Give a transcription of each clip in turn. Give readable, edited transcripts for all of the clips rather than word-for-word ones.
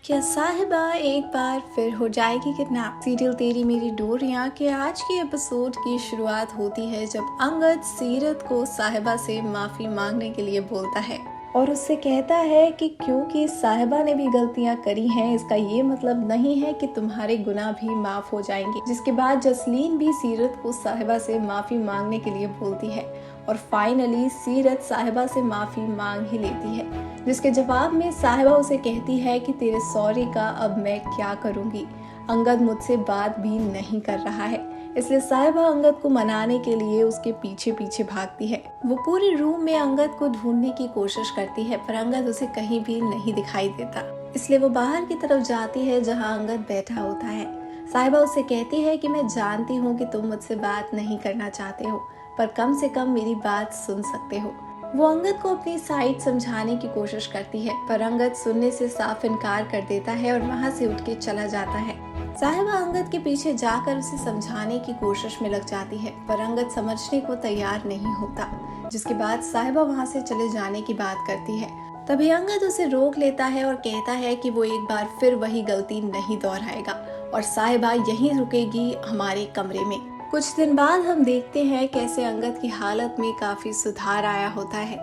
क्या साहिबा एक बार फिर हो जाएगी किडनैप। सीरियल तेरी मेरी डोरियां के आज के एपिसोड की शुरुआत होती है जब अंगद सीरत को साहिबा से माफी मांगने के लिए बोलता है और उससे कहता है कि क्योंकि साहिबा ने भी गलतियां करी हैं इसका ये मतलब नहीं है कि तुम्हारे गुनाह भी माफ हो जाएंगे। जिसके बाद जसलीन भी सीरत को साहिबा से माफी मांगने के लिए बोलती है और फाइनली सीरत साहिबा से माफी मांग ही लेती है, जिसके जवाब में साहिबा उसे कहती है कि तेरे सॉरी का अब मैं क्या करूंगी, अंगद मुझसे बात भी नहीं कर रहा है। इसलिए साहिबा अंगद को मनाने के लिए उसके पीछे पीछे भागती है। वो पूरे रूम में अंगद को ढूंढने की कोशिश करती है पर अंगद उसे कहीं भी नहीं दिखाई देता। इसलिए वो बाहर की तरफ जाती है जहाँ अंगद बैठा होता है। साहिबा उससे कहती है कि मैं जानती हूँ कि तुम मुझसे बात नहीं करना चाहते हो, पर कम से कम मेरी बात सुन सकते हो। वो अंगद को अपनी साइड समझाने की कोशिश करती है पर अंगद सुनने से साफ इनकार कर देता है और वहाँ से उठ के चला जाता है। साहिबा अंगद के पीछे जाकर उसे समझाने की कोशिश में लग जाती है पर अंगद समझने को तैयार नहीं होता, जिसके बाद साहिबा वहाँ से चले जाने की बात करती है। तभी अंगद उसे रोक लेता है और कहता है कि वो एक बार फिर वही गलती नहीं दोहराएगा और साहिबा यहीं रुकेगी हमारे कमरे में। कुछ दिन बाद हम देखते हैं कैसे अंगद की हालत में काफी सुधार आया होता है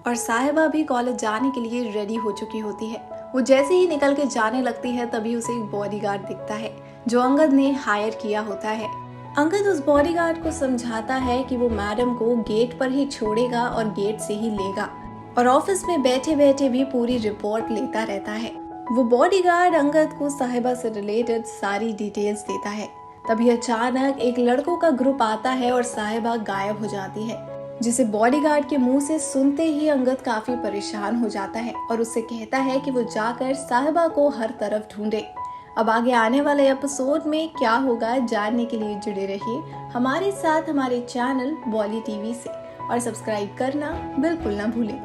और साहिबा भी कॉलेज जाने के लिए रेडी हो चुकी होती है। वो जैसे ही निकल के जाने लगती है तभी उसे एक बॉडीगार्ड दिखता है जो अंगद ने हायर किया होता है। अंगद उस बॉडीगार्ड को समझाता है कि वो मैडम को गेट पर ही छोड़ेगा और गेट से ही लेगा और ऑफिस में बैठे बैठे भी पूरी रिपोर्ट लेता रहता है। वो बॉडीगार्ड अंगद को साहिबा से रिलेटेड सारी डिटेल्स देता है। तभी अचानक एक लड़कों का ग्रुप आता है और साहिबा गायब हो जाती है, जिसे बॉडीगार्ड के मुंह से सुनते ही अंगद काफी परेशान हो जाता है और उससे कहता है कि वो जाकर साहिबा को हर तरफ ढूंढे। अब आगे आने वाले एपिसोड में क्या होगा जानने के लिए जुड़े रहिए हमारे साथ हमारे चैनल बॉली टीवी से और सब्सक्राइब करना बिल्कुल ना भूलें।